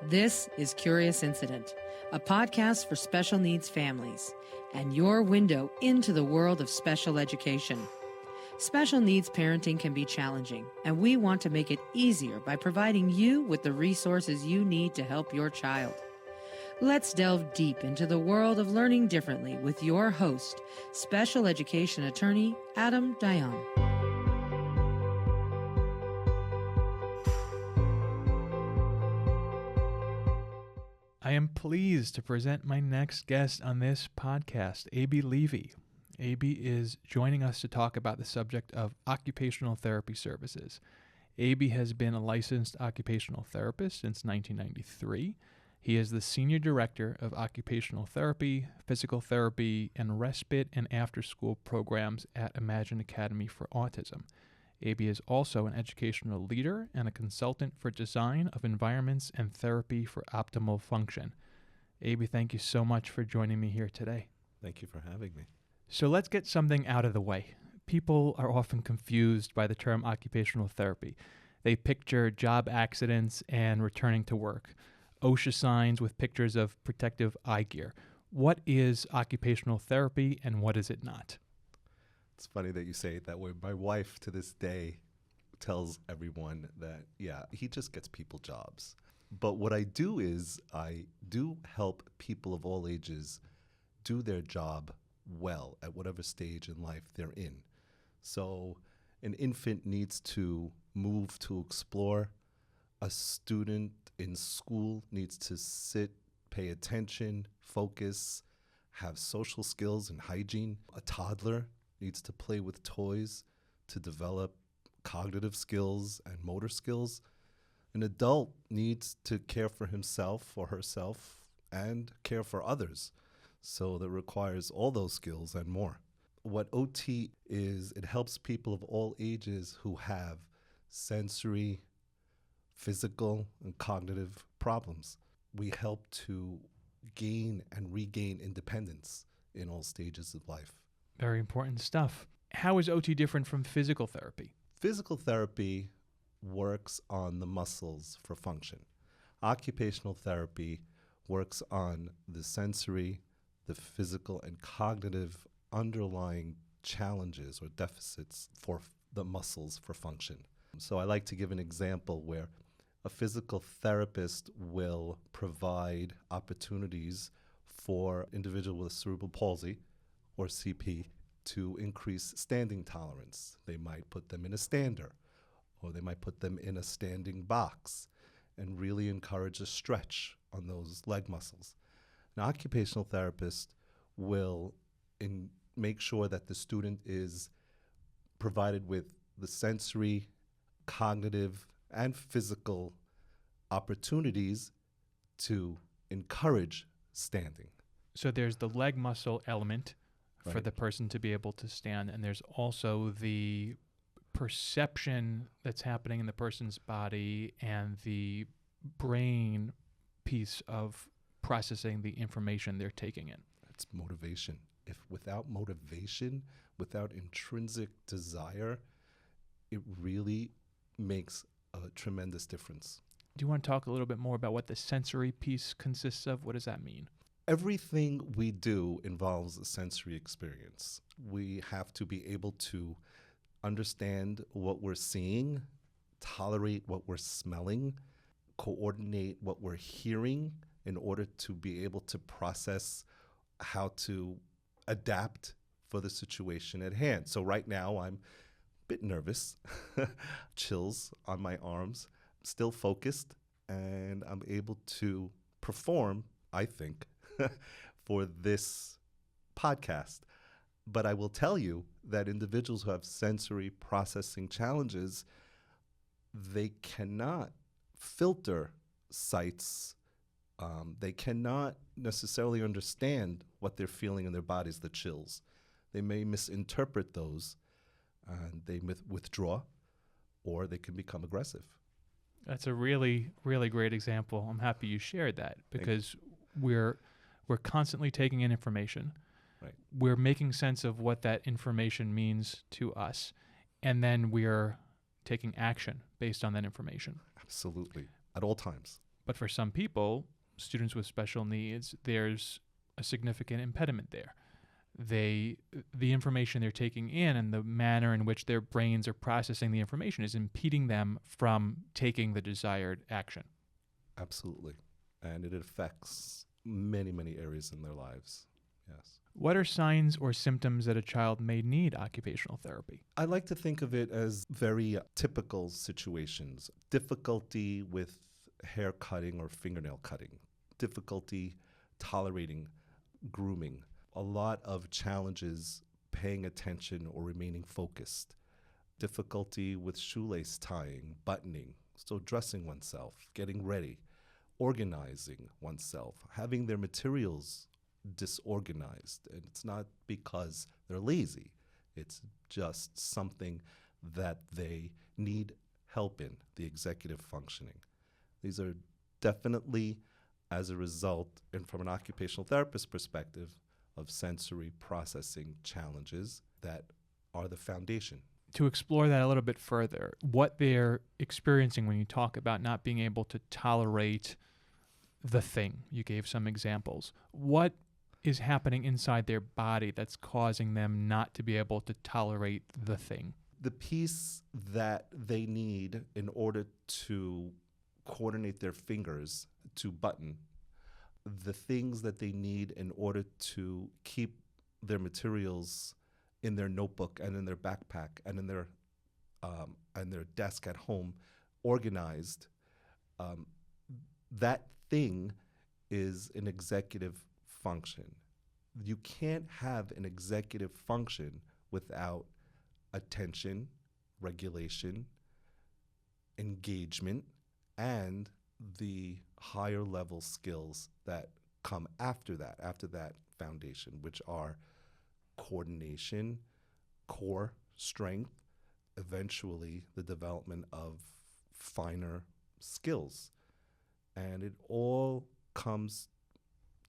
This is Curious Incident, a podcast for special needs families and your window into the world of special education. Special needs parenting can be challenging, and we want to make it easier by providing you with the resources you need to help your child. Let's delve deep into the world of learning differently with your host, special education attorney Adam Dayan. I am pleased to present my next guest on this podcast, A.B. Levy. A.B. is joining us to talk about the subject of occupational therapy services. A.B. has been a licensed occupational therapist since 1993. He is the Senior Director of Occupational Therapy, Physical Therapy, and Respite and After-School Programs at Imagine Academy for Autism. A.B. is also an educational leader and a consultant for design of environments and therapy for optimal function. A.B., thank you so much for joining me here today. Thank you for having me. So let's get something out of the way. People are often confused by the term occupational therapy. They picture job accidents and returning to work, OSHA signs with pictures of protective eye gear. What is occupational therapy and what is it not? It's funny that you say it that way. My wife to this day tells everyone that, he just gets people jobs. But what I do is I do help people of all ages do their job well at whatever stage in life they're in. So an infant needs to move to explore. A student in school needs to sit, pay attention, focus, have social skills and hygiene. A toddler needs to play with toys to develop cognitive skills and motor skills. An adult needs to care for himself or herself and care for others. So that requires all those skills and more. What OT is, it helps people of all ages who have sensory, physical, and cognitive problems. We help to gain and regain independence in all stages of life. Very important stuff. How is OT different from physical therapy? Physical therapy works on the muscles for function. Occupational therapy works on the sensory, the physical, and cognitive underlying challenges or deficits for the muscles for function. So I like to give an example where a physical therapist will provide opportunities for individuals with cerebral palsy or CP to increase standing tolerance. They might put them in a stander, or they might put them in a standing box and really encourage a stretch on those leg muscles. An occupational therapist will make sure that the student is provided with the sensory, cognitive, and physical opportunities to encourage standing. So there's the leg muscle element for Right. the person to be able to stand, and there's also the perception that's happening in the person's body and the brain piece of processing the information they're taking in. It's motivation. If without motivation, without intrinsic desire, it really makes a tremendous difference. Do you want to talk a little bit more about what the sensory piece consists of? What does that mean? Everything we do involves a sensory experience. We have to be able to understand what we're seeing, tolerate what we're smelling, coordinate what we're hearing in order to be able to process how to adapt for the situation at hand. So right now I'm a bit nervous, chills on my arms, still focused, and I'm able to perform, I think, for this podcast. But I will tell you that individuals who have sensory processing challenges, they cannot filter sights. They cannot necessarily understand what they're feeling in their bodies, the chills. They may misinterpret those, and they withdraw, or they can become aggressive. That's a really, really great example. I'm happy you shared that because we're constantly taking in information. Right. We're making sense of what that information means to us, and then we're taking action based on that information. Absolutely. At all times. But for some people, students with special needs, there's a significant impediment there. The information they're taking in and the manner in which their brains are processing the information is impeding them from taking the desired action. Absolutely. And it affects many, many areas in their lives. Yes. What are signs or symptoms that a child may need occupational therapy? I like to think of it as very typical situations. Difficulty with hair cutting or fingernail cutting, difficulty tolerating grooming, a lot of challenges paying attention or remaining focused, difficulty with shoelace tying, buttoning, so dressing oneself, getting ready, organizing oneself, having their materials disorganized. And it's not because they're lazy. It's just something that they need help in, the executive functioning. These are definitely as a result, and from an occupational therapist perspective, of sensory processing challenges that are the foundation. To explore that a little bit further, what they're experiencing when you talk about not being able to tolerate the thing, you gave some examples. What is happening inside their body that's causing them not to be able to tolerate the thing? The piece that they need in order to coordinate their fingers to button, the things that they need in order to keep their materials in their notebook and in their backpack and in their desk at home organized, that thing is an executive function. You can't have an executive function without attention, regulation, engagement, and the higher level skills that come after that foundation, which are coordination, core strength, eventually the development of finer skills. And it all comes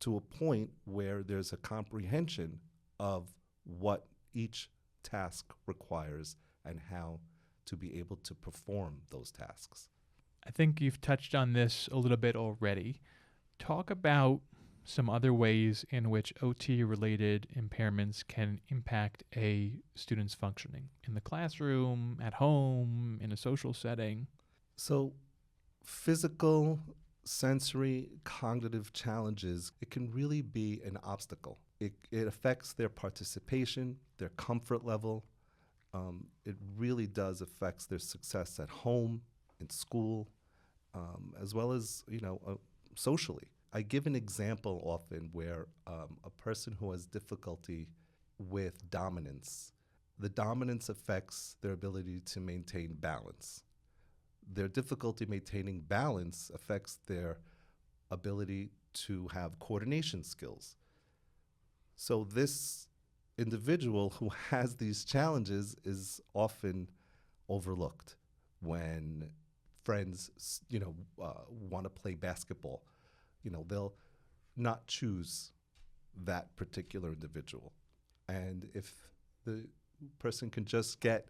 to a point where there's a comprehension of what each task requires and how to be able to perform those tasks. I think you've touched on this a little bit already. Talk about some other ways in which OT-related impairments can impact a student's functioning in the classroom, at home, in a social setting. So physical, sensory, cognitive challenges, it can really be an obstacle. It affects their participation, their comfort level. It really does affect their success at home, in school, as well as, socially. I give an example often where a person who has difficulty with dominance, the dominance affects their ability to maintain balance. Their difficulty maintaining balance affects their ability to have coordination skills. So this individual who has these challenges is often overlooked when friends, want to play basketball. They'll not choose that particular individual. And if the person can just get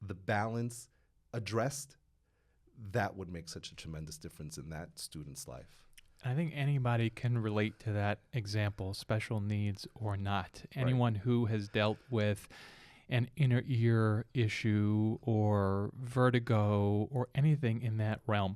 the balance addressed, that would make such a tremendous difference in that student's life. I think anybody can relate to that example, special needs or not. Anyone who has dealt with an inner ear issue or vertigo or anything in that realm.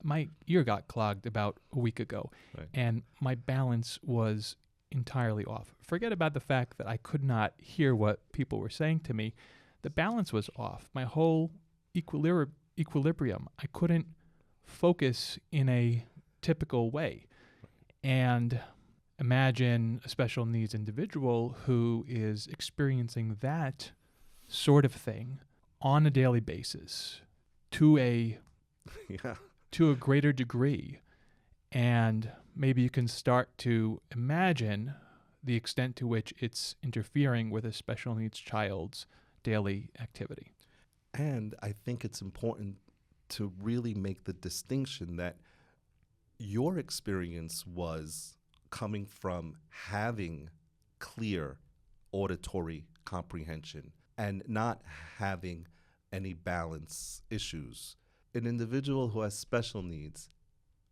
My ear got clogged about a week ago, and my balance was entirely off. Forget about the fact that I could not hear what people were saying to me. The balance was off. My whole equilibrium. I couldn't focus in a typical way. And imagine a special needs individual who is experiencing that sort of thing on a daily basis to a greater degree. And maybe you can start to imagine the extent to which it's interfering with a special needs child's daily activity. And I think it's important to really make the distinction that your experience was coming from having clear auditory comprehension and not having any balance issues. An individual who has special needs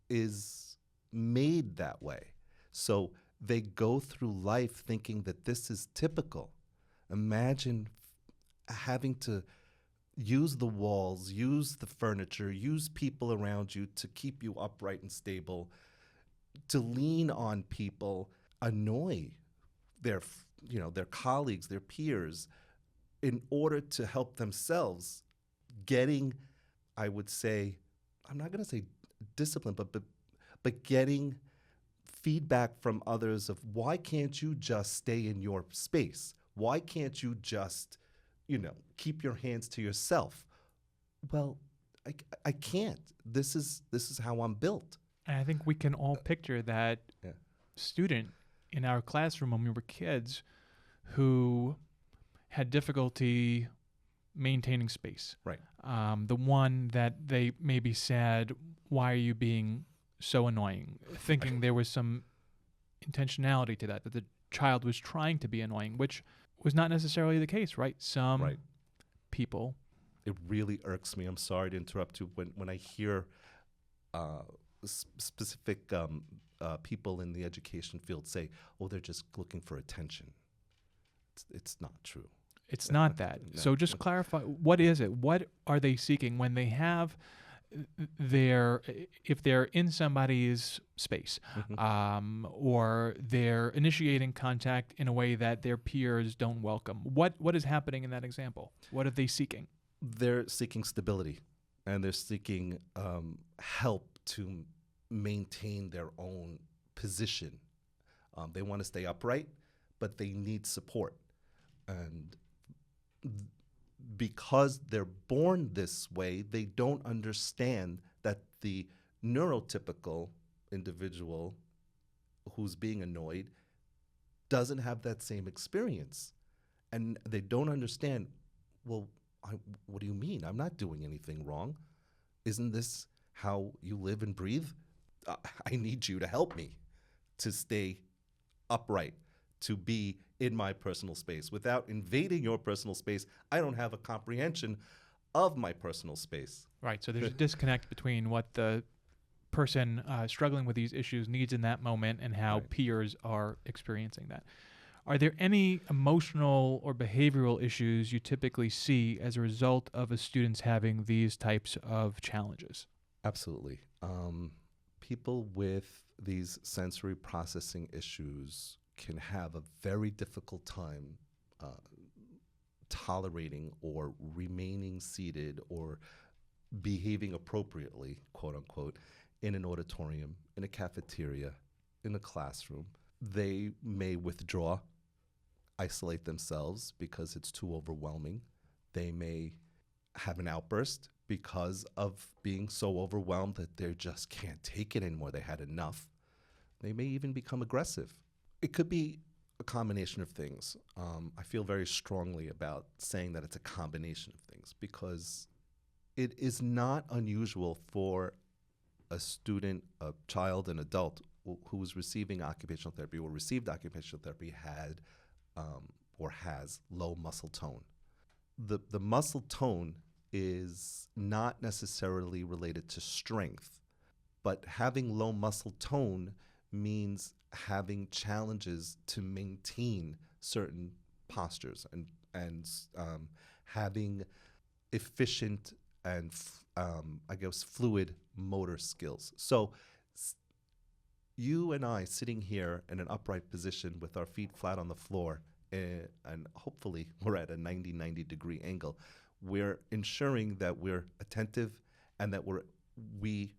is made that way. So they go through life thinking that this is typical. Imagine having to use the walls, use the furniture, use people around you to keep you upright and stable, to lean on people, annoy their colleagues, their peers, in order to help themselves, getting, I would say, I'm not going to say discipline, but getting feedback from others of, why can't you just stay in your space? Why can't you just, keep your hands to yourself? Well, I can't. This is how I'm built. And I think we can all picture that Yeah. student in our classroom when we were kids who had difficulty maintaining space. Right. The one that they maybe said, "Why are you being so annoying?" Thinking there was some intentionality to that the child was trying to be annoying, which was not necessarily the case, right? Some Right. people. It really irks me. I'm sorry to interrupt you. When I hear specific people in the education field say, "Oh, they're just looking for attention," it's not true. It's not that. No. So just clarify, what is it? What are they seeking when they have if they're in somebody's space, or they're initiating contact in a way that their peers don't welcome? What is happening in that example? What are they seeking? They're seeking stability, and they're seeking help to maintain their own position. They want to stay upright, but they need support. And because they're born this way, they don't understand that the neurotypical individual who's being annoyed doesn't have that same experience. And they don't understand, well, what do you mean? I'm not doing anything wrong. Isn't this how you live and breathe? I need you to help me to stay upright, to be in my personal space. Without invading your personal space, I don't have a comprehension of my personal space. Right. So there's a disconnect between what the person struggling with these issues needs in that moment and how Right. peers are experiencing that. Are there any emotional or behavioral issues you typically see as a result of a student's having these types of challenges? Absolutely. People with these sensory processing issues can have a very difficult time tolerating or remaining seated or behaving appropriately, quote unquote, in an auditorium, in a cafeteria, in a classroom. They may withdraw, isolate themselves because it's too overwhelming. They may have an outburst because of being so overwhelmed that they just can't take it anymore. They had enough. They may even become aggressive. It could be a combination of things. I feel very strongly about saying that it's a combination of things because it is not unusual for a student, a child, an adult who is receiving occupational therapy or received occupational therapy or has low muscle tone. The muscle tone is not necessarily related to strength, but having low muscle tone means having challenges to maintain certain postures and having efficient and fluid motor skills. So you and I sitting here in an upright position with our feet flat on the floor, and hopefully we're at a 90 degree angle, we're ensuring that we're attentive and that we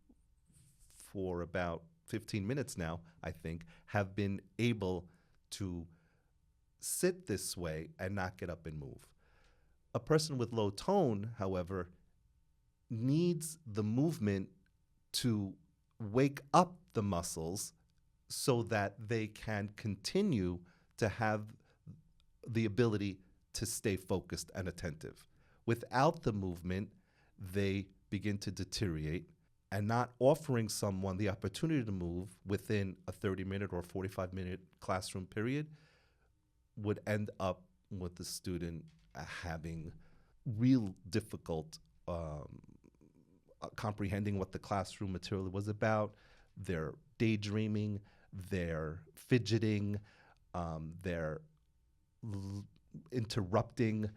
for about 15 minutes now, I think, have been able to sit this way and not get up and move. A person with low tone, however, needs the movement to wake up the muscles so that they can continue to have the ability to stay focused and attentive. Without the movement, they begin to deteriorate, and not offering someone the opportunity to move within a 30-minute or 45-minute classroom period would end up with the student having real difficult comprehending what the classroom material was about, they're daydreaming, they're fidgeting, they're interrupting,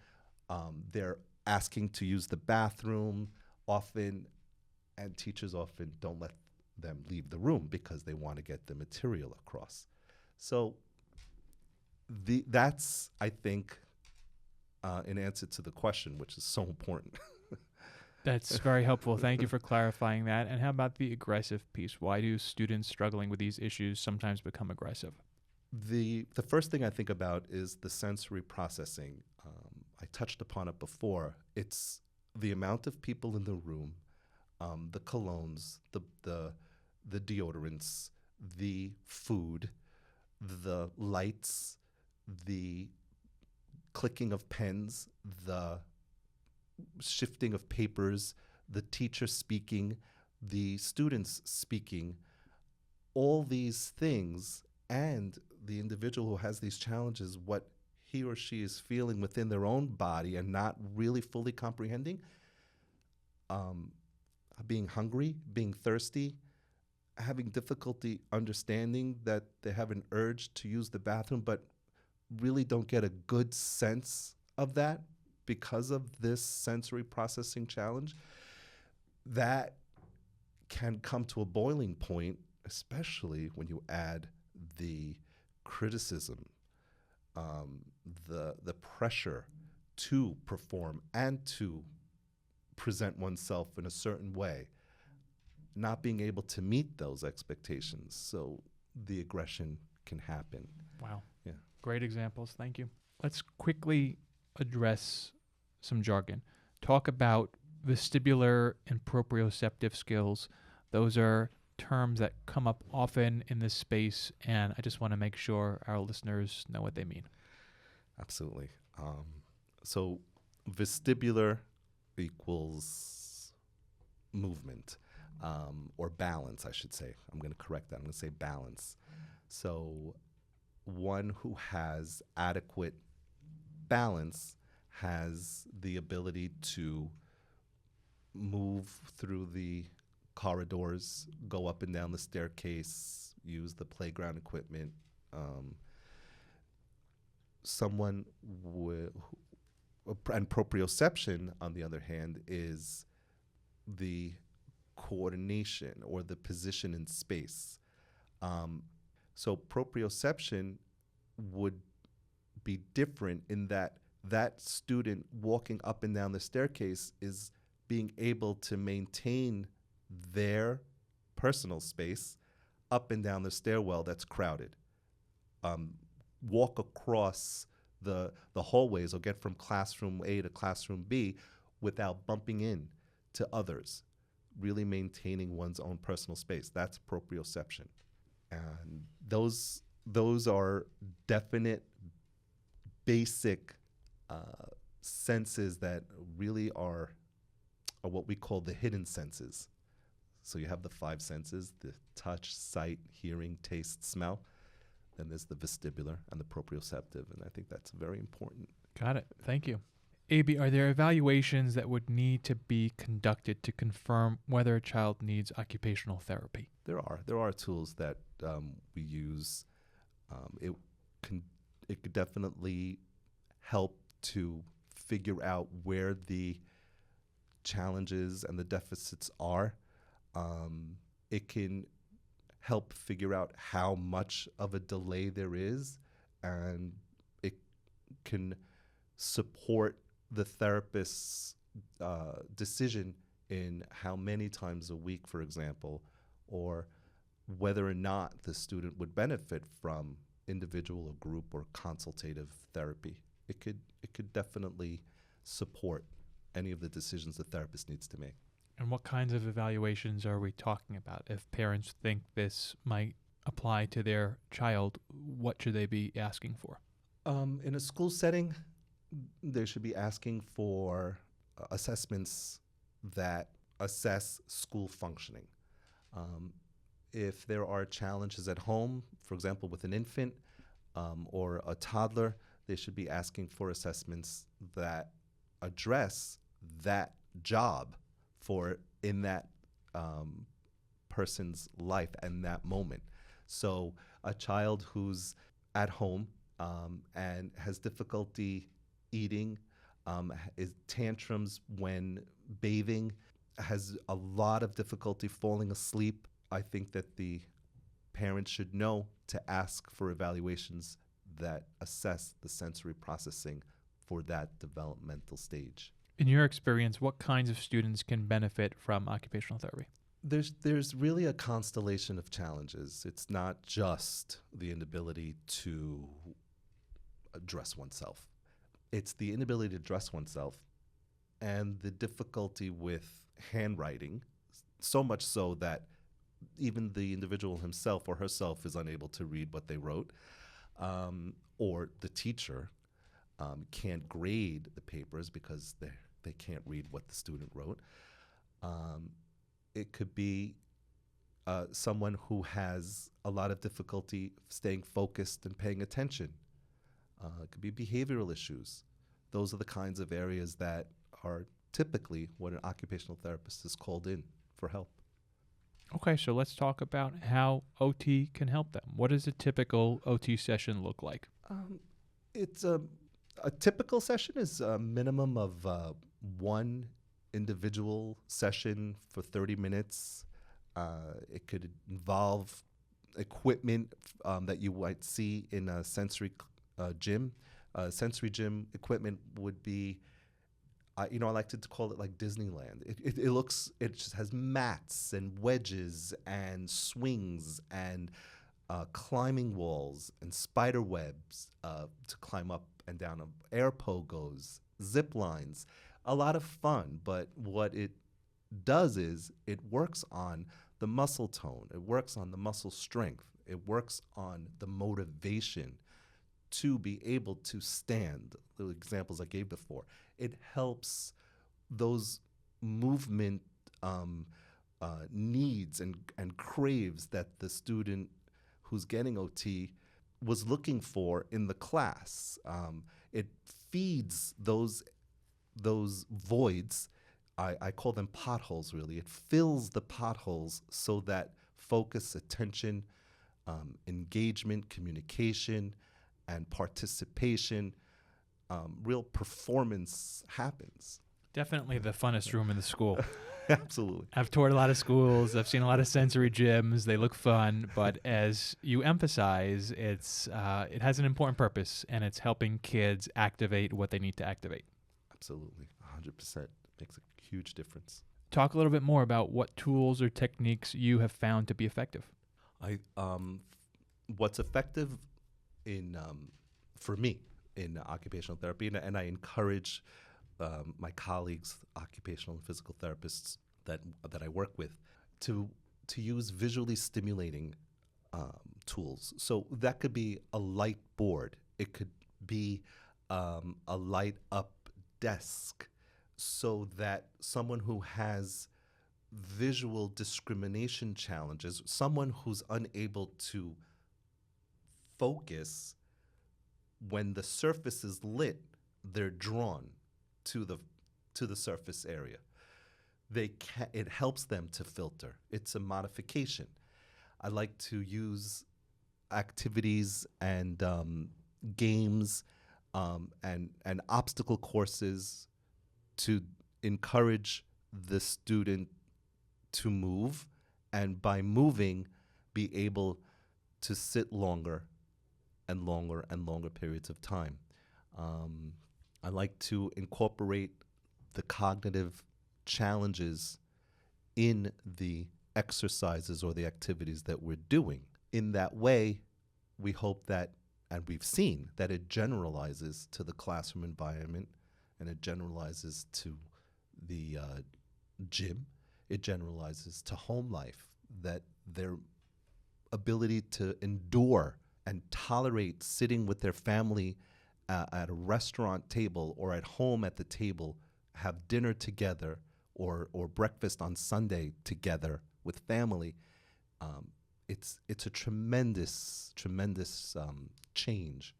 they're asking to use the bathroom often, and teachers often don't let them leave the room because they want to get the material across. So that's, I think, an answer to the question, which is so important. That's very helpful. Thank you for clarifying that. And how about the aggressive piece? Why do students struggling with these issues sometimes become aggressive? The first thing I think about is the sensory processing. I touched upon it before. It's the amount of people in the room, the colognes, the deodorants, the food, the lights, the clicking of pens, the shifting of papers, the teacher speaking, the students speaking, all these things, and the individual who has these challenges, what he or she is feeling within their own body and not really fully comprehending, being hungry, being thirsty, having difficulty understanding that they have an urge to use the bathroom, but really don't get a good sense of that because of this sensory processing challenge, that can come to a boiling point, especially when you add the criticism, the pressure to perform and to present oneself in a certain way, not being able to meet those expectations. So the aggression can happen. Wow. Yeah. Great examples. Thank you. Let's quickly address some jargon. Talk about vestibular and proprioceptive skills. Those are terms that come up often in this space, and I just want to make sure our listeners know what they mean. Absolutely. So vestibular equals movement, or balance, I should say. I'm going to correct that. I'm going to say balance. So one who has adequate balance has the ability to move through the corridors, go up and down the staircase, use the playground equipment. And proprioception, on the other hand, is the coordination or the position in space. So proprioception would be different in that student walking up and down the staircase is being able to maintain their personal space up and down the stairwell that's crowded. Walk across the hallways or get from classroom A to classroom B without bumping in to others, really maintaining one's own personal space. That's proprioception. And those are definite, basic senses that really are what we call the hidden senses. So you have the 5 senses: the touch, sight, hearing, taste, smell. Then there's the vestibular and the proprioceptive, and I think that's very important. Got it. Thank you. A.B., are there evaluations that would need to be conducted to confirm whether a child needs occupational therapy? There are tools that we use. It could definitely help to figure out where the challenges and the deficits are. It can help figure out how much of a delay there is, and it can support the therapist's decision in how many times a week, for example, or whether or not the student would benefit from individual or group or consultative therapy. It could definitely support any of the decisions the therapist needs to make. And what kinds of evaluations are we talking about? If parents think this might apply to their child, what should they be asking for? In a school setting, they should be asking for assessments that assess school functioning. If there are challenges at home, for example, with an infant or a toddler, they should be asking for assessments that address that job for in that person's life and that moment. So a child who's at home and has difficulty eating, is tantrums when bathing, has a lot of difficulty falling asleep, I think that the parents should know to ask for evaluations that assess the sensory processing for that developmental stage. In your experience, what kinds of students can benefit from occupational therapy? There's really a constellation of challenges. It's not just the inability to dress oneself. It's the inability to dress oneself and the difficulty with handwriting, so much so that even the individual himself or herself is unable to read what they wrote, or the teacher can't grade the papers because they can't read what the student wrote. It could be someone who has a lot of difficulty staying focused and paying attention. It could be behavioral issues. Those are the kinds of areas that are typically when an occupational therapist is called in for help. Okay, so let's talk about how OT can help them. What does a typical OT session look like? It's a typical session is a minimum of one individual session for 30 minutes. It could involve equipment that you might see in a sensory gym. Sensory gym equipment would be, I like to call it like Disneyland. It just has mats and wedges and swings and climbing walls and spider webs to climb up and down, air pogos, zip lines. A lot of fun, but what it does is it works on the muscle tone. It works on the muscle strength. It works on the motivation to be able to stand, the examples I gave before. It helps those movement needs and craves that the student who's getting OT was looking for in the class. It feeds those voids. I call them potholes, really. It fills the potholes so that focus, attention, engagement, communication, and participation, real performance happens. Definitely the funnest room in the school. Absolutely. I've toured a lot of schools. I've seen a lot of sensory gyms. They look fun, but as you emphasize, it has an important purpose, and it's helping kids activate what they need to activate. Absolutely, 100%. Makes a huge difference. Talk a little bit more about what tools or techniques you have found to be effective. What's effective for me in occupational therapy, and I encourage my colleagues, occupational and physical therapists that I work with, to use visually stimulating tools. So that could be a light board. It could be a light up desk, so that someone who has visual discrimination challenges, someone who's unable to focus, when the surface is lit, they're drawn to the surface area. It helps them to filter. It's a modification. I like to use activities and games and obstacle courses to encourage the student to move, and by moving, be able to sit longer and longer and longer periods of time. I like to incorporate the cognitive challenges in the exercises or the activities that we're doing. In that way, we hope that, and we've seen, that it generalizes to the classroom environment, and it generalizes to the gym. It generalizes to home life, that their ability to endure and tolerate sitting with their family at a restaurant table or at home at the table, have dinner together or breakfast on Sunday together with family. It's a tremendous change.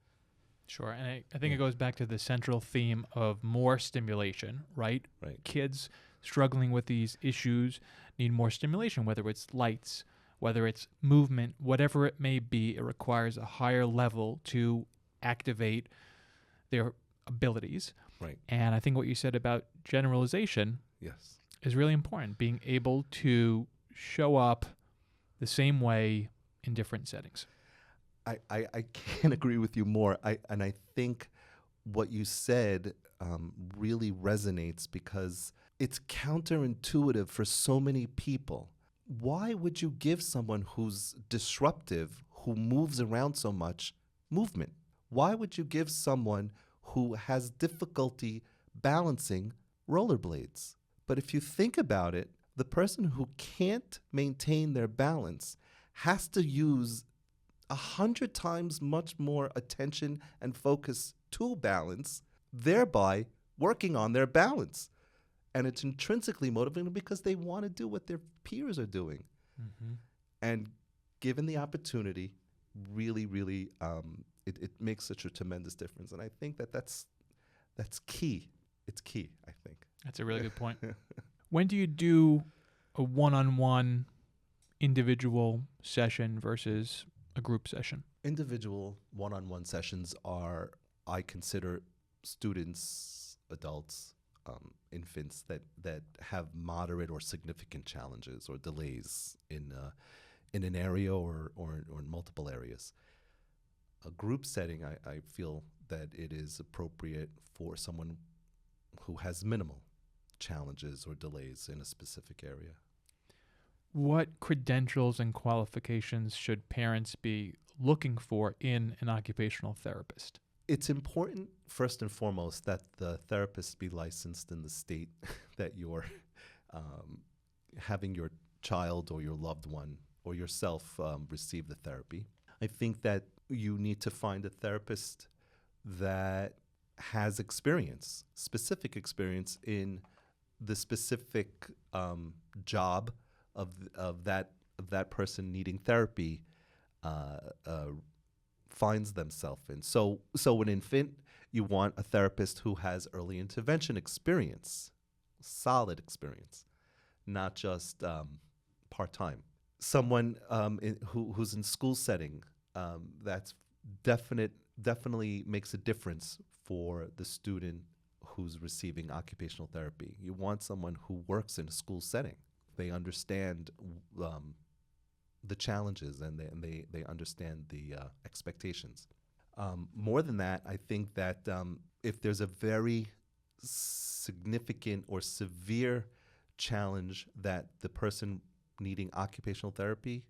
Sure, and I think it goes back to the central theme of more stimulation, right? Right. Kids struggling with these issues need more stimulation, whether it's lights, whether it's movement, whatever it may be. It requires a higher level to activate their abilities. Right. And I think what you said about generalization Yes. is really important, being able to show up the same way in different settings. I can't agree with you more. And I think what you said really resonates because it's counterintuitive for so many people. Why would you give someone who's disruptive, who moves around so much, movement? Why would you give someone who has difficulty balancing rollerblades? But if you think about it, the person who can't maintain their balance has to use 100 times much more attention and focus to balance, thereby working on their balance. And it's intrinsically motivating because they want to do what their peers are doing. Mm-hmm. And given the opportunity, really, really, it makes such a tremendous difference. And I think that's key. It's key, I think. That's a really good point. When do you do a one-on-one individual session versus a group session? Individual one-on-one sessions are, I consider, students, adults, infants that have moderate or significant challenges or delays in an area or in multiple areas. A group setting, I feel that it is appropriate for someone who has minimal challenges or delays in a specific area. What credentials and qualifications should parents be looking for in an occupational therapist? It's important, first and foremost, that the therapist be licensed in the state that you're having your child or your loved one or yourself receive the therapy. I think that you need to find a therapist that has experience, specific experience in the specific job of that person needing therapy finds themselves in. So an infant, you want a therapist who has early intervention experience, solid experience, not just part-time. Someone who's in school setting, that's definitely makes a difference for the student who's receiving occupational therapy. You want someone who works in a school setting. They understand the challenges and they understand the expectations. More than that, I think that if there's a very significant or severe challenge that the person needing occupational therapy,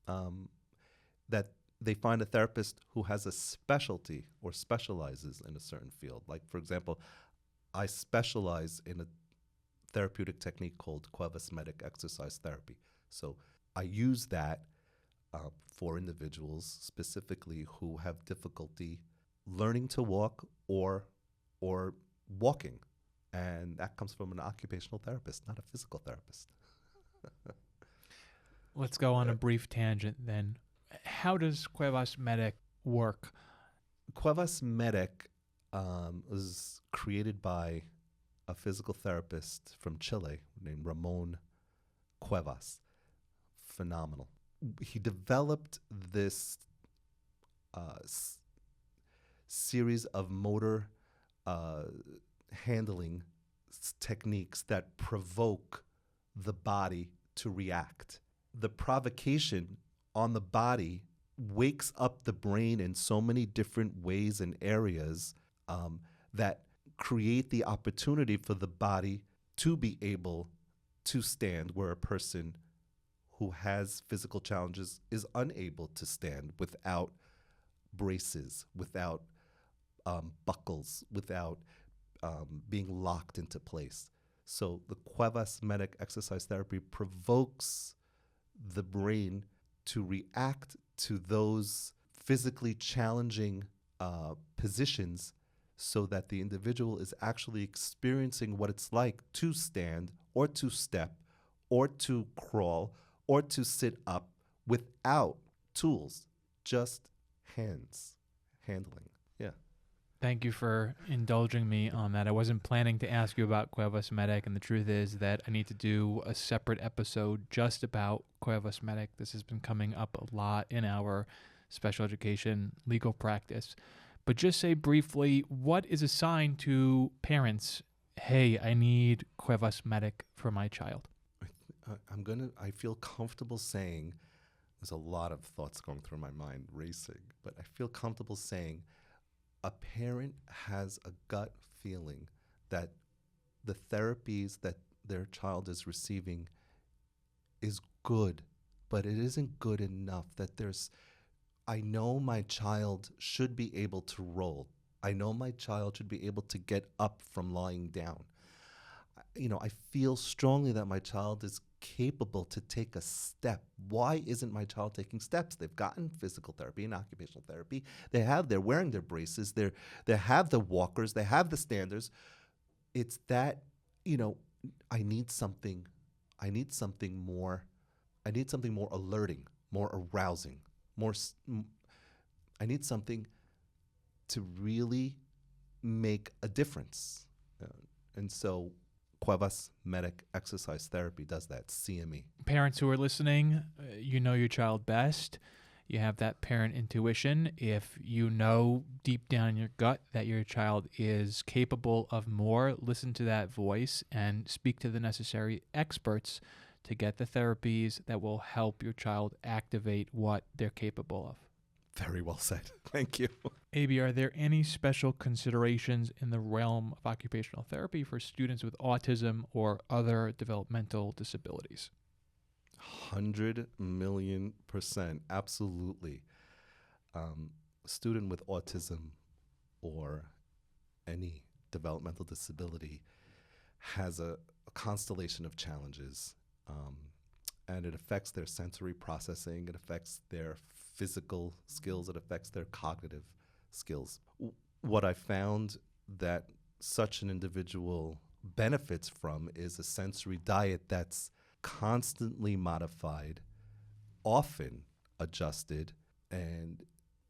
that they find a therapist who has a specialty or specializes in a certain field. Like, for example, I specialize in a therapeutic technique called Cuevas Medic exercise therapy. So I use that for individuals specifically who have difficulty learning to walk or walking. And that comes from an occupational therapist, not a physical therapist. Let's go on a brief tangent then. How does Cuevas Medic work? Cuevas Medic was created by a physical therapist from Chile named Ramon Cuevas. Phenomenal. He developed this series of motor handling techniques that provoke the body to react. The provocation on the body wakes up the brain in so many different ways and areas that create the opportunity for the body to be able to stand where a person who has physical challenges is unable to stand without braces, without buckles, without being locked into place. So the Cuevas Medic exercise therapy provokes the brain to react to those physically challenging positions so that the individual is actually experiencing what it's like to stand or to step or to crawl or to sit up without tools, just handling. Yeah. Thank you for indulging me on that. I wasn't planning to ask you about Cuevas Medic, and the truth is that I need to do a separate episode just about Cuevas Medic. This has been coming up a lot in our special education legal practice. But just say briefly, what is a sign to parents, hey, I need Cuevas Medic for my child? I feel comfortable saying, there's a lot of thoughts going through my mind racing, but I feel comfortable saying a parent has a gut feeling that the therapies that their child is receiving is good, but it isn't good enough. I know my child should be able to roll. I know my child should be able to get up from lying down. I feel strongly that my child is capable to take a step. Why isn't my child taking steps? They've gotten physical therapy and occupational therapy. They're wearing their braces. They have the walkers. They have the standers. It's that, I need something more. I need something more alerting, more arousing, I need something to really make a difference. And so Cuevas Medic Exercise Therapy does that, CME. Parents who are listening, you know your child best. You have that parent intuition. If you know deep down in your gut that your child is capable of more, listen to that voice and speak to the necessary experts to get the therapies that will help your child activate what they're capable of. Very well said. Thank you. A.B., are there any special considerations in the realm of occupational therapy for students with autism or other developmental disabilities? 100,000,000%. Absolutely. A student with autism or any developmental disability has a constellation of challenges, and it affects their sensory processing, it affects their physical skills, it affects their cognitive skills. What I found that such an individual benefits from is a sensory diet that's constantly modified, often adjusted, and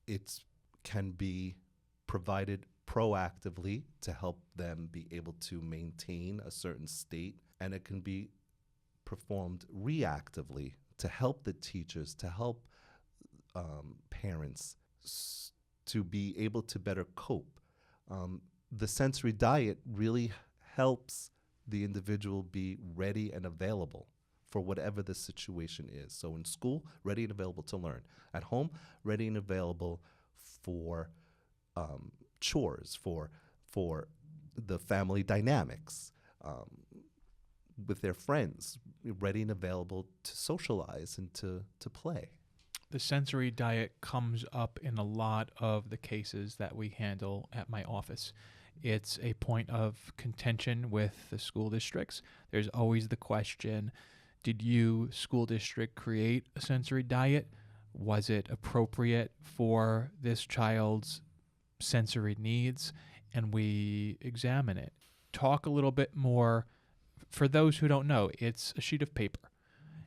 it can be provided proactively to help them be able to maintain a certain state, and it can be performed reactively to help the teachers, to help parents to be able to better cope. The sensory diet really helps the individual be ready and available for whatever the situation is. So in school, ready and available to learn. At home, ready and available for chores, for the family dynamics, with their friends, ready and available to socialize and to play. The sensory diet comes up in a lot of the cases that we handle at my office. It's a point of contention with the school districts. There's always the question, did you, school district, create a sensory diet? Was it appropriate for this child's sensory needs? And we examine it. Talk a little bit more. For those who don't know, it's a sheet of paper,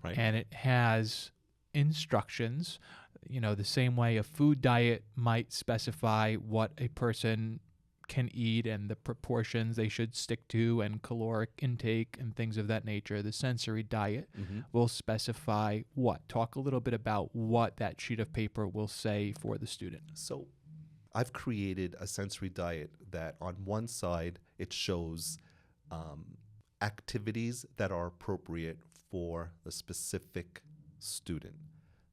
Right. And it has instructions, the same way a food diet might specify what a person can eat and the proportions they should stick to and caloric intake and things of that nature. The sensory diet will specify what? Talk a little bit about what that sheet of paper will say for the student. So I've created a sensory diet that on one side it shows activities that are appropriate for the specific student.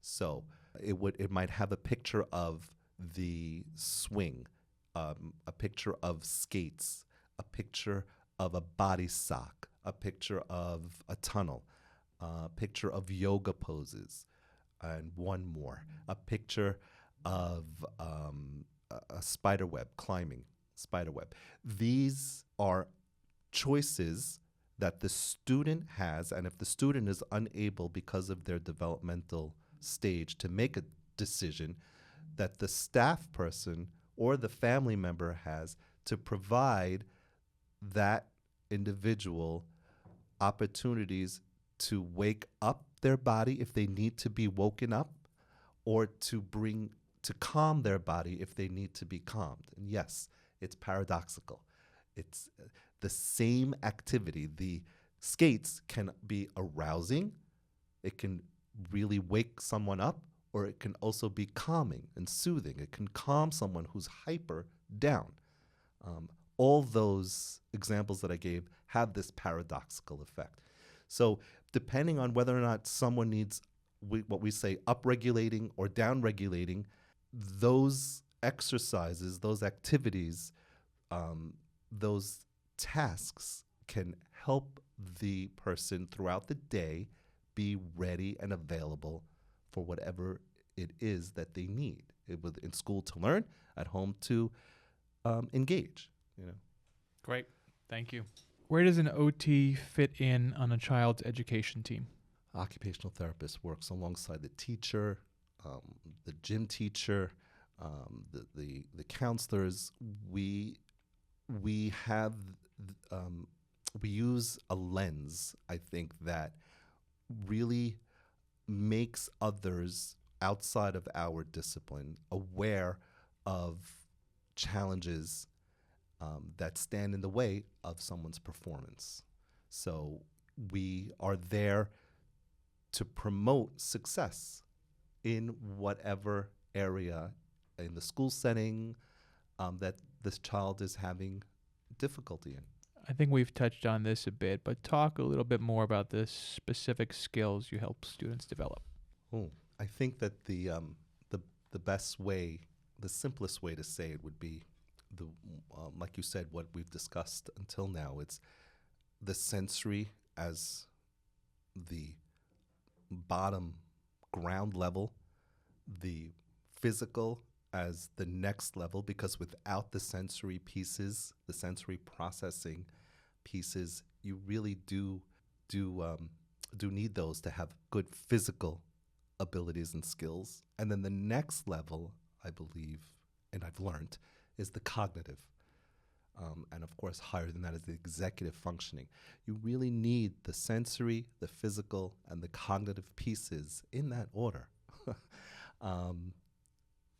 So it might have a picture of the swing, a picture of skates, a picture of a body sock, a picture of a tunnel, a picture of yoga poses, and one more, a picture of a spider web, climbing spider web. These are choices that the student has, and if the student is unable because of their developmental stage to make a decision, that the staff person or the family member has to provide that individual opportunities to wake up their body if they need to be woken up, or to calm their body if they need to be calmed. And yes, It's paradoxical. It's the same activity. The skates can be arousing, it can really wake someone up, or it can also be calming and soothing. It can calm someone who's hyper down. All those examples that I gave have this paradoxical effect. So depending on whether or not someone needs what we say upregulating or downregulating, those exercises, those activities, those tasks can help the person throughout the day be ready and available for whatever it is that they need. In school to learn, at home to engage. Great. Thank you. Where does an OT fit in on a child's education team? Occupational therapist works alongside the teacher, the gym teacher, the counselors. We use a lens, I think, that really makes others outside of our discipline aware of challenges that stand in the way of someone's performance. So we are there to promote success in whatever area in the school setting that this child is having difficulty in. I think we've touched on this a bit, but talk a little bit more about the specific skills you help students develop. I think that the best way, the simplest way to say it would be like you said, what we've discussed until now. It's the sensory as the bottom ground level, the physical as the next level, because without the sensory pieces, the sensory processing pieces, you really do need those to have good physical abilities and skills. And then the next level, I believe, and I've learned, is the cognitive. And of course, higher than that is the executive functioning. You really need the sensory, the physical, and the cognitive pieces in that order.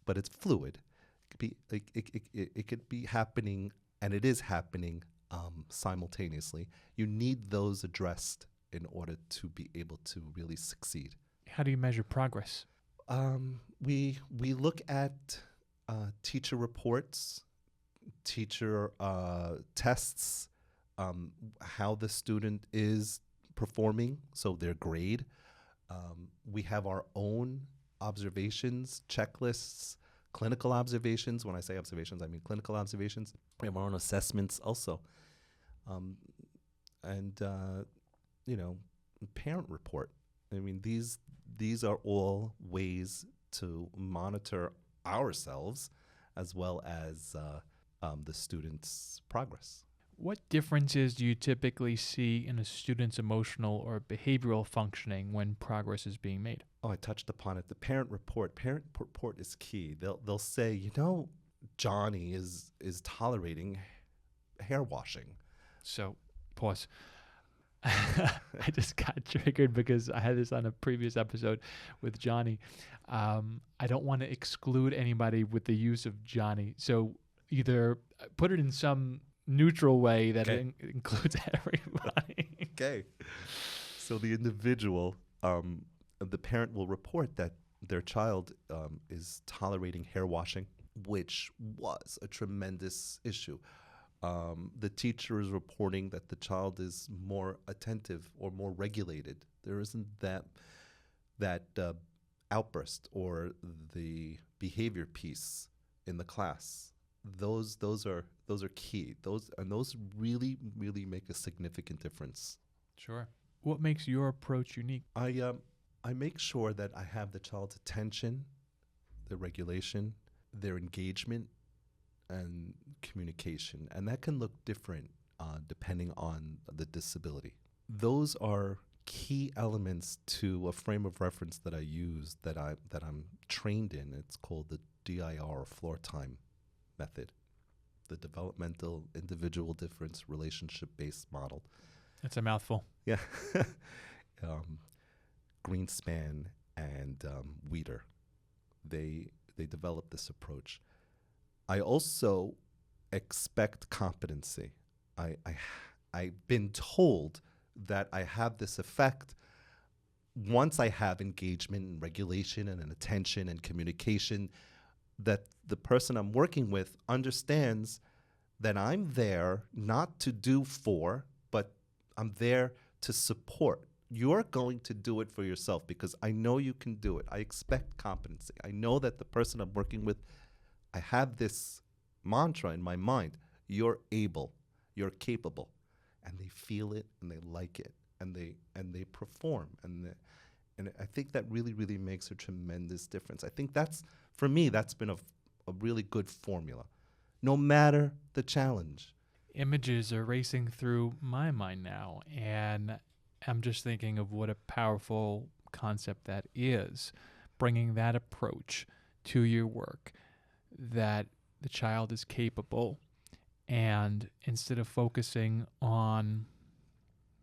But it's fluid. It could be happening, and it is happening simultaneously. You need those addressed in order to be able to really succeed. How do you measure progress? We look at teacher reports, teacher tests, how the student is performing, so their grade. We have our own observations, checklists, clinical observations. When I say observations, I mean clinical observations. We have our own assessments also. Parent report. I mean, these are all ways to monitor ourselves as well as the student's progress. What differences do you typically see in a student's emotional or behavioral functioning when progress is being made? I touched upon it. The parent report is key. They'll say, Johnny is tolerating hair washing. So, pause. I just got triggered because I had this on a previous episode with Johnny. I don't want to exclude anybody with the use of Johnny. So either put it in some neutral way that includes everybody. Okay. So the individual, the parent will report that their child is tolerating hair washing, which was a tremendous issue. The teacher is reporting that the child is more attentive or more regulated. There isn't that outburst or the behavior piece in the class. Those are key. Those really make a significant difference. Sure. What makes your approach unique? I make sure that I have the child's attention, their regulation, their engagement, and communication, and that can look different depending on the disability. Those are key elements to a frame of reference that I use that I'm trained in. It's called the DIR, or floor time method, the developmental individual difference relationship-based model. That's a mouthful. Yeah. Greenspan and Weider, they developed this approach. I also expect competency. I've been told that I have this effect once I have engagement and regulation and an attention and communication, that the person I'm working with understands that I'm there not to do for, but I'm there to support. You're going to do it for yourself because I know you can do it. I expect competency. I know that the person I'm working with, I have this mantra in my mind: you're able, you're capable. And they feel it and they like it and they perform. And I think that really, really makes a tremendous difference. I think that's, for me, that's been a really good formula, no matter the challenge. Images are racing through my mind now, and I'm just thinking of what a powerful concept that is, bringing that approach to your work, that the child is capable, and instead of focusing on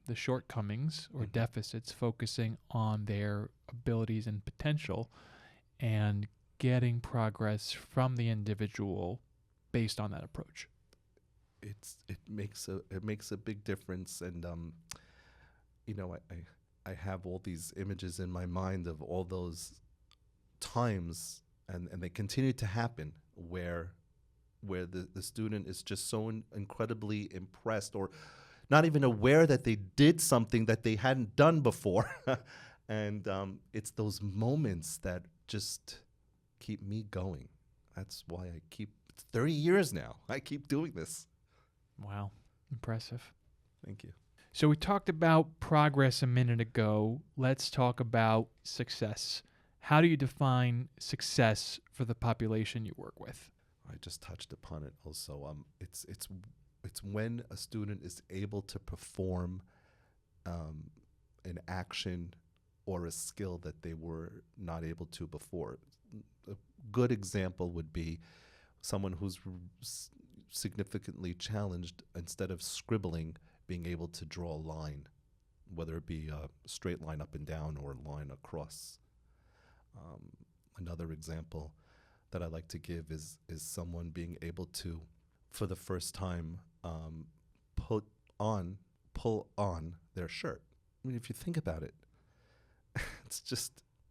the shortcomings or deficits, focusing on their abilities and potential and getting progress from the individual based on that approach. It makes a big difference. And I have all these images in my mind of all those times, and they continue to happen, where the student is just so incredibly impressed, or not even aware that they did something that they hadn't done before. And it's those moments that just keep me going. That's why it's 30 years now. I keep doing this. Wow. Impressive. Thank you. So we talked about progress a minute ago. Let's talk about success. How do you define success for the population you work with? I just touched upon it also. It's when a student is able to perform an action or a skill that they were not able to before. A good example would be someone who's significantly challenged, instead of scribbling, being able to draw a line, whether it be a straight line up and down or a line across. Another example that I like to give is someone being able to, for the first time, pull on their shirt. I mean, if you think about it,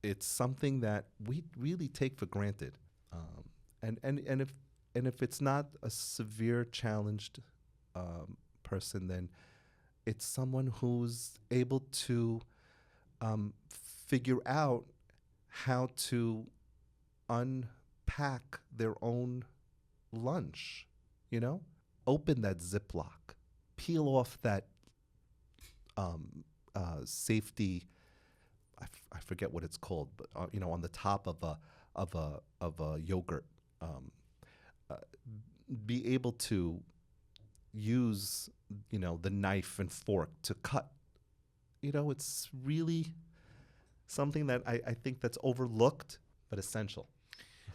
it's something that we really take for granted. And if it's not a severe challenged person, then it's someone who's able to figure out how to unpack their own lunch, open that Ziploc, peel off that safety, I forget what it's called, but on the top of a yogurt, be able to use the knife and fork to cut. It's really something that I think that's overlooked but essential.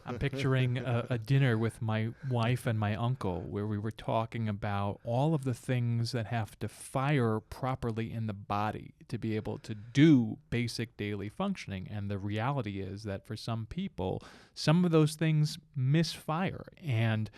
I'm picturing a dinner with my wife and my uncle where we were talking about all of the things that have to fire properly in the body to be able to do basic daily functioning. And the reality is that for some people, some of those things misfire. And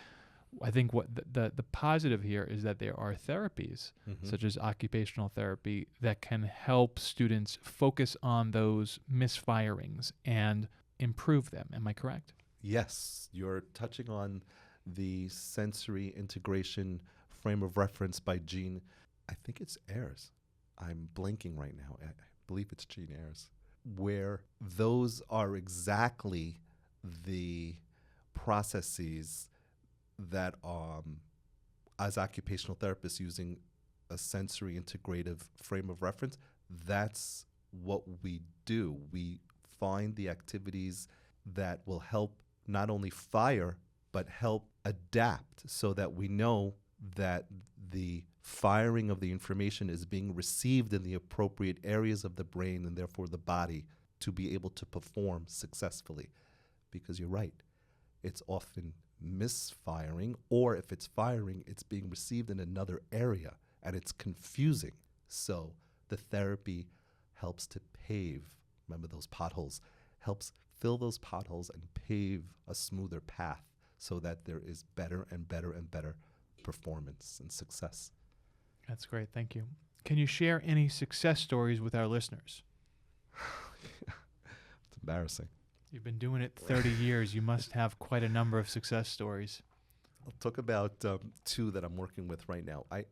I think what the positive here is that there are therapies, such as occupational therapy, that can help students focus on those misfirings and improve them. Am I correct? Yes, you're touching on the sensory integration frame of reference by Jean. I think it's Ayres. I'm blanking right now. I believe it's Jean Ayres, where those are exactly the processes that, as occupational therapists, using a sensory integrative frame of reference, that's what we do. We find the activities that will help not only fire, but help adapt, so that we know that the firing of the information is being received in the appropriate areas of the brain and therefore the body to be able to perform successfully. Because you're right, it's often misfiring, or if it's firing, it's being received in another area and it's confusing. So the therapy helps to pave, remember those potholes, helps fill those potholes and pave a smoother path so that there is better and better and better performance and success. That's great. Thank you. Can you share any success stories with our listeners? It's embarrassing. You've been doing it 30 years. You must have quite a number of success stories. I'll talk about two that I'm working with right now. I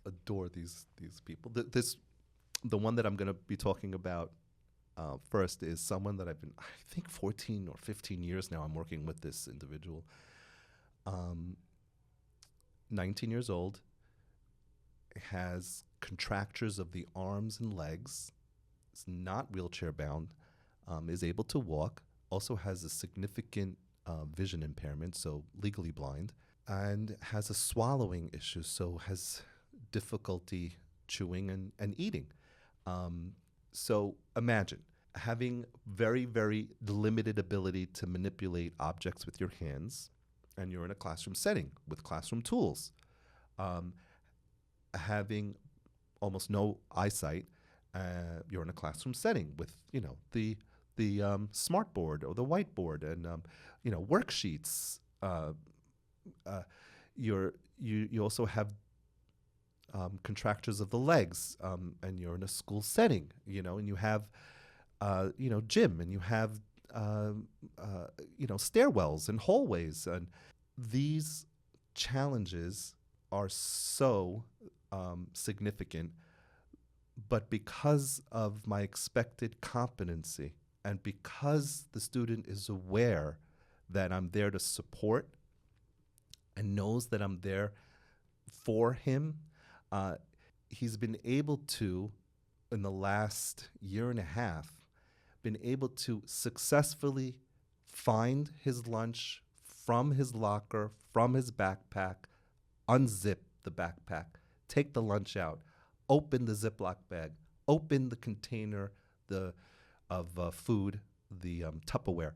adore these people. The one that I'm going to be talking about first is someone that I've been, I think, 14 or 15 years now. I'm working with this individual. 19 years old, has contractures of the arms and legs, is not wheelchair bound, is able to walk, also has a significant vision impairment, so legally blind, and has a swallowing issue, so has difficulty chewing and eating. So imagine having very, very limited ability to manipulate objects with your hands, and you're in a classroom setting with classroom tools. Having almost no eyesight, you're in a classroom setting with, the smart board or the whiteboard and, worksheets. You also have contractures of the legs, and you're in a school setting, and you have, gym, and you have, stairwells and hallways. And these challenges are so significant, but because of my expected competency and because the student is aware that I'm there to support and knows that I'm there for him, he's been able to, in the last year and a half, been able to successfully find his lunch from his locker, from his backpack, unzip the backpack, take the lunch out, open the Ziploc bag, open the container of food, the Tupperware,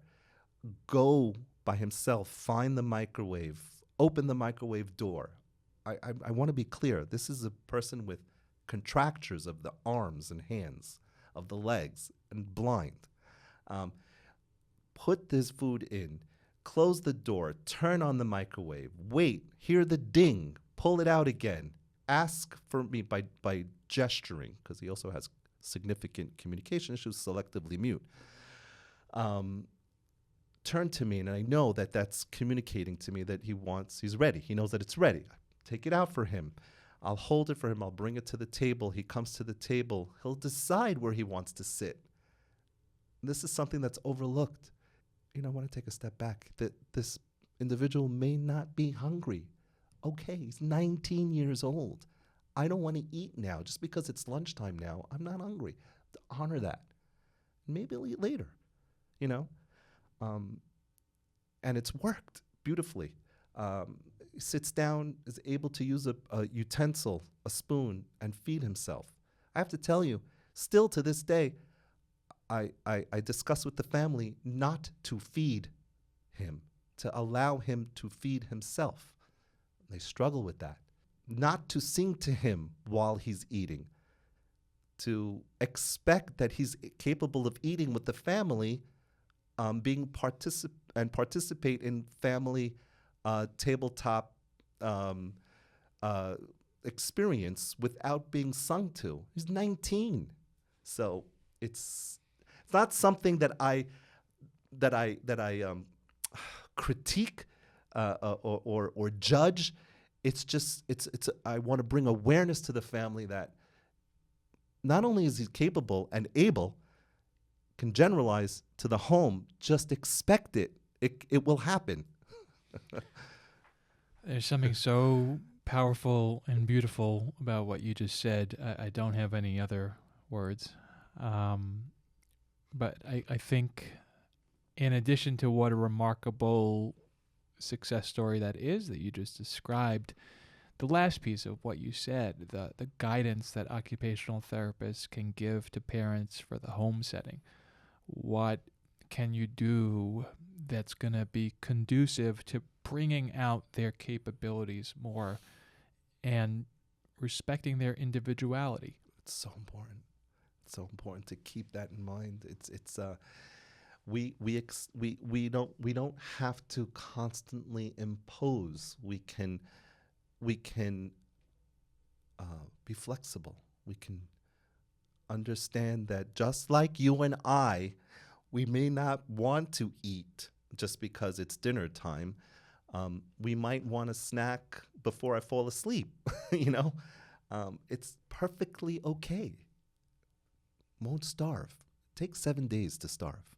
go by himself, find the microwave, open the microwave door. I want to be clear. This is a person with contractures of the arms and hands, of the legs, and blind. Put this food in, close the door, turn on the microwave, wait, hear the ding, pull it out again, ask for me by gesturing, because he also has significant communication issues, selectively mute. Turn to me, and I know that that's communicating to me that he's ready. He knows that it's ready. Take it out for him. I'll hold it for him. I'll bring it to the table. He comes to the table. He'll decide where he wants to sit. This is something that's overlooked. I want to take a step back. That this individual may not be hungry. Okay, he's 19 years old. I don't want to eat now. Just because it's lunchtime now, I'm not hungry. To honor that. Maybe I'll eat later, and it's worked beautifully. He sits down, is able to use a utensil, a spoon, and feed himself. I have to tell you, still to this day, I discuss with the family not to feed him, to allow him to feed himself. They struggle with that. Not to sing to him while he's eating, to expect that he's capable of eating with the family, participate in family tabletop experience without being sung to. He's 19, so it's not something that I critique or judge. It's just I want to bring awareness to the family that not only is he capable and able, can generalize to the home, just expect it. It will happen. There's something so powerful and beautiful about what you just said. I don't have any other words. But I think in addition to what a remarkable success story that you just described, the last piece of what you said, the guidance that occupational therapists can give to parents for the home setting. What can you do that's going to be conducive to bringing out their capabilities more and respecting their individuality? It's so important. It's so important to keep that in mind. We don't have to constantly impose. We we can be flexible. We can understand that just like you and I, we may not want to eat just because it's dinner time. We might want a snack before I fall asleep. you know, it's perfectly okay. Won't starve. Take 7 days to starve.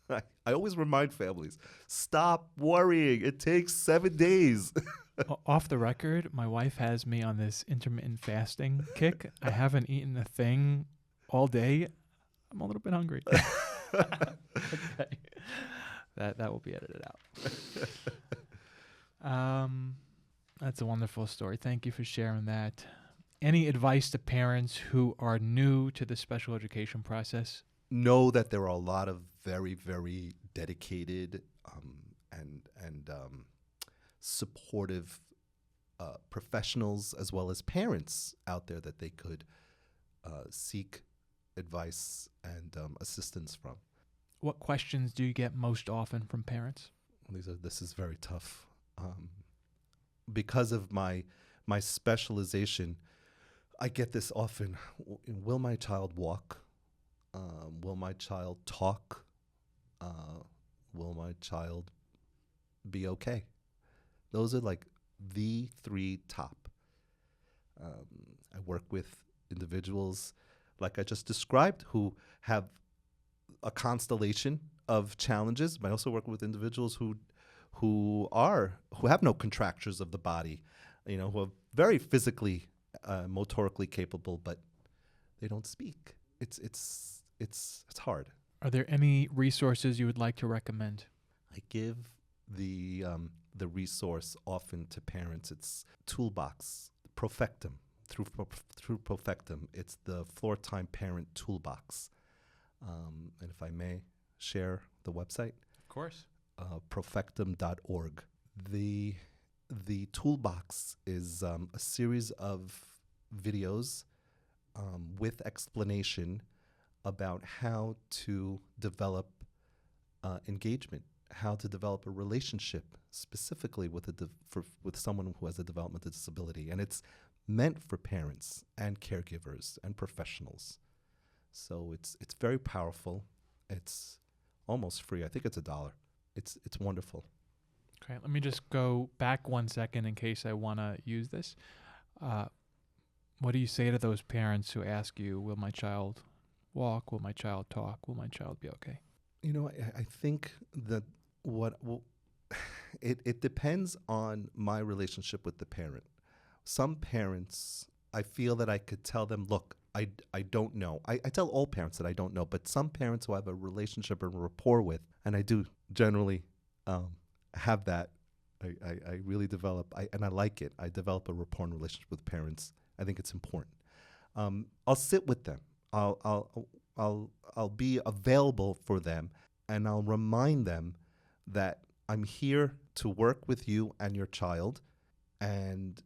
I always remind families, stop worrying. It takes 7 days. Off the record, my wife has me on this intermittent fasting kick. I haven't eaten a thing all day. I'm a little bit hungry. Okay. That will be edited out. That's a wonderful story. Thank you for sharing that. Any advice to parents who are new to the special education process? Know that there are a lot of very, very dedicated and supportive professionals as well as parents out there that they could seek advice and assistance from. What questions do you get most often from parents? This is very tough. Because of my specialization, I get this often. Will my child walk? Will my child talk? Will my child be okay? Those are like the 3 top. I work with individuals, like I just described, who have a constellation of challenges. But I also work with individuals who have no contractures of the body, who are very physically, motorically capable, but they don't speak. It's hard. Are there any resources you would like to recommend? I give the resource often to parents. It's Toolbox, Profectum, through Profectum. It's the Floor Time Parent Toolbox. And if I may share the website. Of course. Profectum.org. The Toolbox is a series of videos with explanation about how to develop engagement, how to develop a relationship specifically with someone who has a developmental disability. And it's meant for parents and caregivers and professionals. So it's very powerful. It's almost free. I think it's $1. It's wonderful. Okay, let me just go back 1 second in case I want to use this. What do you say to those parents who ask you, will my child walk? Will my child talk? Will my child be okay? I think that it depends on my relationship with the parent. Some parents, I feel that I could tell them, look, I don't know. I tell all parents that I don't know, but some parents who I have a relationship and rapport with, and I do generally have that, I really develop, and I like it. I develop a rapport and relationship with parents. I think it's important. I'll sit with them. I'll be available for them, and I'll remind them that I'm here to work with you and your child, and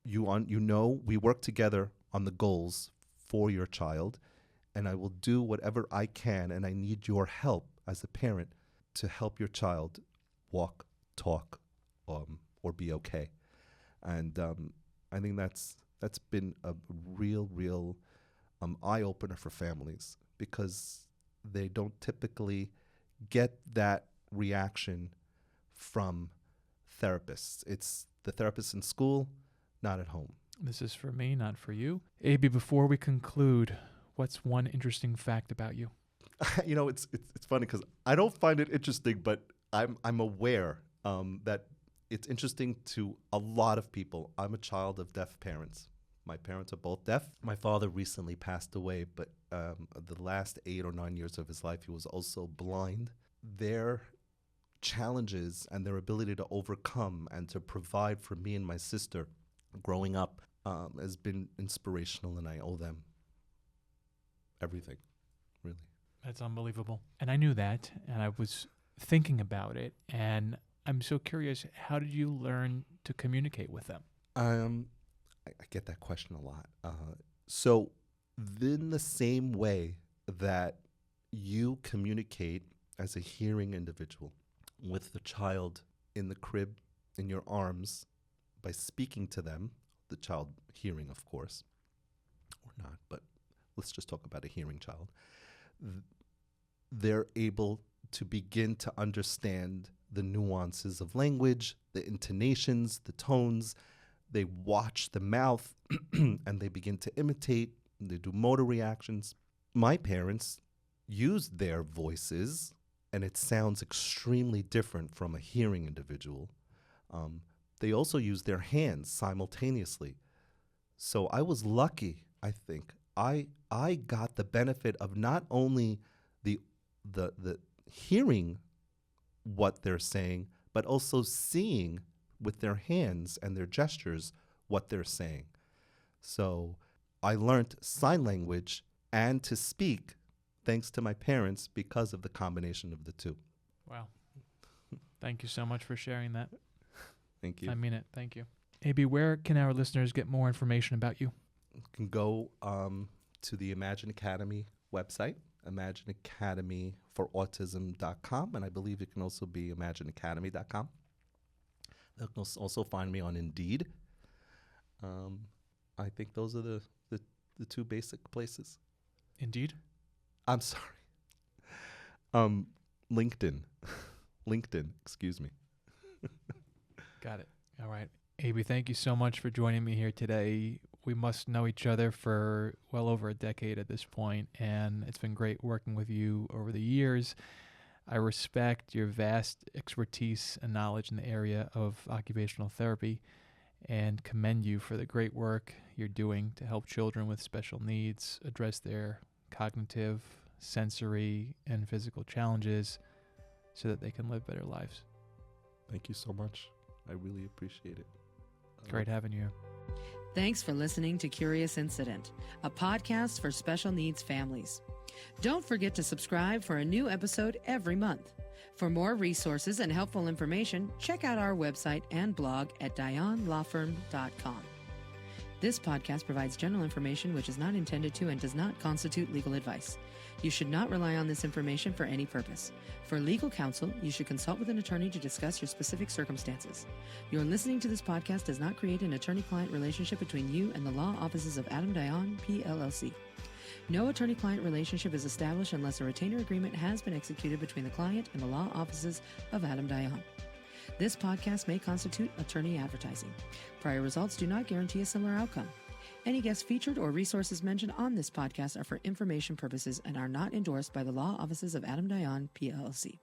we work together on the goals for your child, and I will do whatever I can, and I need your help as a parent to help your child walk, talk, or be okay. And I think that's been a real eye-opener for families, because they don't typically get that reaction from therapists. It's the therapist in school, not at home. This is for me, not for you. A.B., before we conclude, what's one interesting fact about you? It's funny because I don't find it interesting, but I'm aware that it's interesting to a lot of people. I'm a child of deaf parents. My parents are both deaf. My father recently passed away, but the last 8 or 9 years of his life, he was also blind. Their challenges and their ability to overcome and to provide for me and my sister growing up has been inspirational, and I owe them everything, really. That's unbelievable. And I knew that, and I was thinking about it, and I'm so curious, how did you learn to communicate with them? I get that question a lot. So in the same way that you communicate as a hearing individual with the child in the crib, in your arms, by speaking to them, the child hearing, of course, or not, but let's just talk about a hearing child. They're able to begin to understand the nuances of language, the intonations, the tones. They watch the mouth and they begin to imitate. They do motor reactions. My parents used their voices, and it sounds extremely different from a hearing individual. They also use their hands simultaneously. So I was lucky, I think. I got the benefit of not only the hearing what they're saying, but also seeing with their hands and their gestures what they're saying. So I learned sign language and to speak thanks to my parents because of the combination of the two. Wow. Thank you so much for sharing that. Thank you. I mean it. Thank you. AB, where can our listeners get more information about you? You can go to the Imagine Academy website, imagineacademyforautism.com, and I believe it can also be imagineacademy.com. They'll also find me on Indeed. I think those are the two basic places. Indeed? I'm sorry. LinkedIn. LinkedIn, excuse me. Got it. All right. AB, thank you so much for joining me here today. We must know each other for well over a decade at this point, and it's been great working with you over the years. I respect your vast expertise and knowledge in the area of occupational therapy and commend you for the great work you're doing to help children with special needs address their cognitive, sensory, and physical challenges so that they can live better lives. Thank you so much. I really appreciate it. Great having you. Thanks for listening to Curious Incident, a podcast for special needs families. Don't forget to subscribe for a new episode every month. For more resources and helpful information, check out our website and blog at dionlawfirm.com. This podcast provides general information which is not intended to and does not constitute legal advice. You should not rely on this information for any purpose. For legal counsel, you should consult with an attorney to discuss your specific circumstances. Your listening to this podcast does not create an attorney-client relationship between you and the law offices of Adam Dion, PLLC. No attorney-client relationship is established unless a retainer agreement has been executed between the client and the law offices of Adam Dion. This podcast may constitute attorney advertising. Prior results do not guarantee a similar outcome. Any guests featured or resources mentioned on this podcast are for information purposes and are not endorsed by the law offices of Adam Dion, PLLC.